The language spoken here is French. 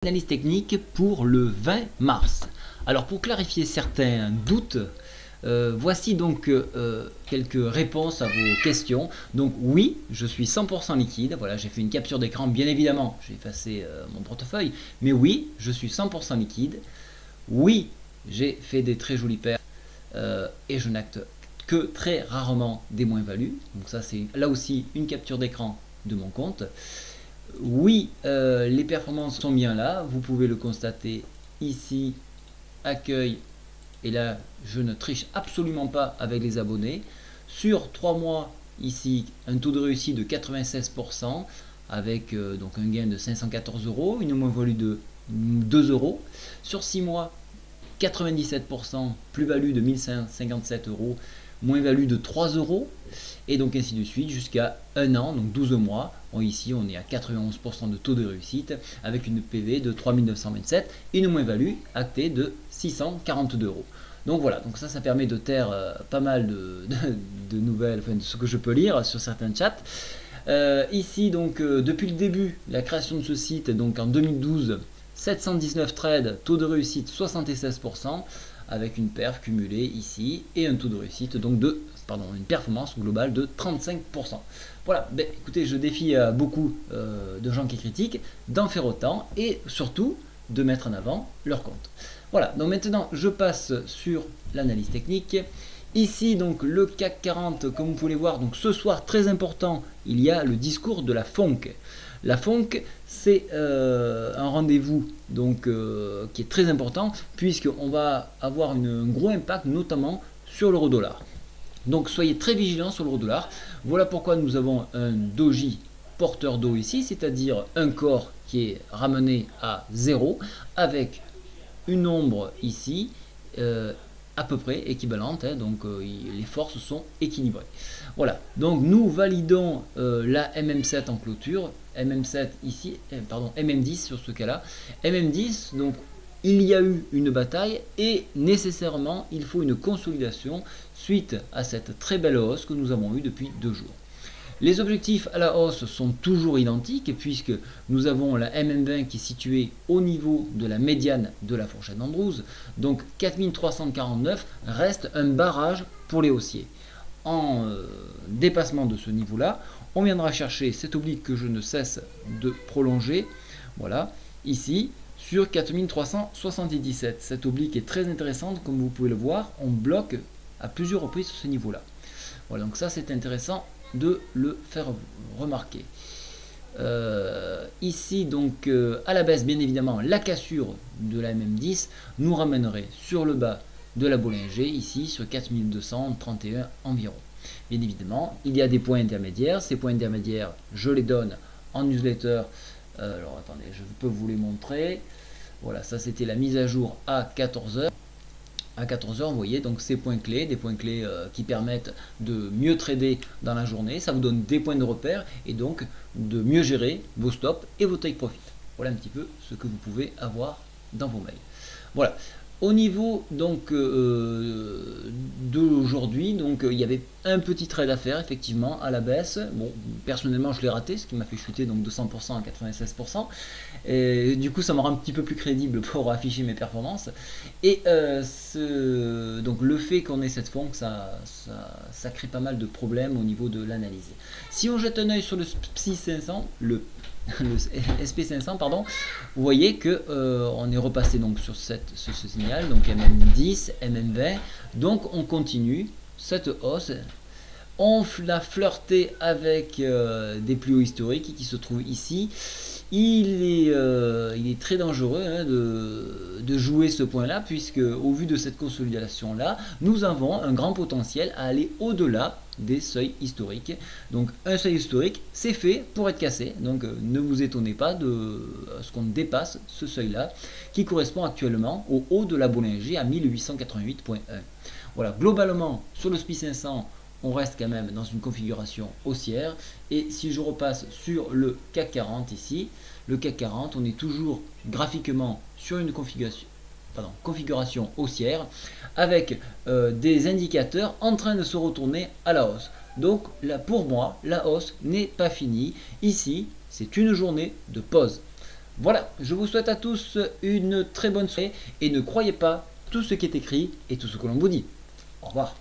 Analyse technique pour le 20 mars. Alors pour clarifier certains doutes, voici donc quelques réponses à vos questions. Donc oui, je suis 100% liquide. Voilà, j'ai fait une capture d'écran, bien évidemment. J'ai effacé mon portefeuille. Mais oui, je suis 100% liquide. Oui, j'ai fait des très jolies paires et je n'acte que très rarement des moins-values. Donc ça, c'est là aussi une capture d'écran de mon compte. Oui, les performances sont bien là, vous pouvez le constater ici, accueil, et là je ne triche absolument pas avec les abonnés. Sur 3 mois, ici, un taux de réussite de 96%, avec donc un gain de 514 euros, une moins-value de 2 euros. Sur 6 mois, 97%, plus-value de 1057 euros, moins-value de 3 euros, et donc ainsi de suite jusqu'à un an, donc 12 mois. Bon, ici on est à 91% de taux de réussite avec une PV de 3927 et une moins-value actée de 642 euros. Donc voilà, donc ça permet de taire pas mal de nouvelles, enfin de ce que je peux lire sur certains chats. Ici donc depuis le début, la création de ce site, donc en 2012, 719 trades, taux de réussite 76%, avec une perf cumulée ici et un taux de réussite donc une performance globale de 35%. Voilà, ben, écoutez, je défie beaucoup de gens qui critiquent d'en faire autant et surtout de mettre en avant leur compte. Voilà, donc maintenant je passe sur l'analyse technique. Ici donc le CAC 40, comme vous pouvez voir, donc ce soir très important, il y a le discours de la FONC. La FONC, c'est un rendez-vous donc qui est très important puisqu'on va avoir un gros impact notamment sur l'euro-dollar. Donc soyez très vigilants sur l'euro-dollar. Voilà pourquoi nous avons un doji porteur d'eau ici, c'est-à-dire un corps qui est ramené à 0 avec une ombre ici à peu près équivalente, hein, donc les forces sont équilibrées. Voilà, donc nous validons la MM7 en clôture, MM7 ici, pardon, MM10 sur ce cas-là. MM10, donc il y a eu une bataille et nécessairement il faut une consolidation suite à cette très belle hausse que nous avons eue depuis 2 jours. Les objectifs à la hausse sont toujours identiques puisque nous avons la MM20 qui est située au niveau de la médiane de la fourchette d'Andrews. Donc 4349 reste un barrage pour les haussiers. En dépassement de ce niveau-là, on viendra chercher cet oblique que je ne cesse de prolonger. Voilà, ici sur 4377. Cette oblique est très intéressante, comme vous pouvez le voir. On bloque à plusieurs reprises ce niveau-là. Voilà, donc ça c'est intéressant de le faire remarquer. Ici donc à la baisse, bien évidemment, la cassure de la MM10 nous ramènerait sur le bas de la Bollinger, ici sur 4231 environ. Bien évidemment, il y a des points intermédiaires. Ces points intermédiaires, je les donne en newsletter. Alors attendez, je peux vous les montrer. Voilà, ça c'était la mise à jour à 14h. À 14h, vous voyez donc ces points clés, des points clés qui permettent de mieux trader dans la journée. Ça vous donne des points de repère et donc de mieux gérer vos stops et vos take profit. Voilà un petit peu ce que vous pouvez avoir dans vos mails. Voilà. Au niveau donc d'aujourd'hui, donc il y avait un petit trade à faire effectivement à la baisse. Bon, personnellement je l'ai raté, ce qui m'a fait chuter donc de 100% à 96%. Et du coup ça me rend un petit peu plus crédible pour afficher mes performances. Et donc le fait qu'on ait cette fonction, ça crée pas mal de problèmes au niveau de l'analyse. Si on jette un œil sur le SPI 500, le SP500 pardon, vous voyez que on est repassé donc sur ce signal, donc MM10, MM20, donc on continue cette hausse. On l'a flirté avec des plus hauts historiques qui se trouvent ici. Il est très dangereux hein, de jouer ce point là puisque au vu de cette consolidation là, nous avons un grand potentiel à aller au-delà des seuils historiques. Donc un seuil historique c'est fait pour être cassé, donc ne vous étonnez pas de ce qu'on dépasse ce seuil là qui correspond actuellement au haut de la Bollinger à 1888.1. Voilà, globalement sur le SPI 500 on reste quand même dans une configuration haussière. Et si je repasse sur le CAC 40 ici, le CAC 40, on est toujours graphiquement sur une configuration haussière avec des indicateurs en train de se retourner à la hausse. Donc là, pour moi, la hausse n'est pas finie. Ici, c'est une journée de pause. Voilà, je vous souhaite à tous une très bonne soirée et ne croyez pas tout ce qui est écrit et tout ce que l'on vous dit. Au revoir.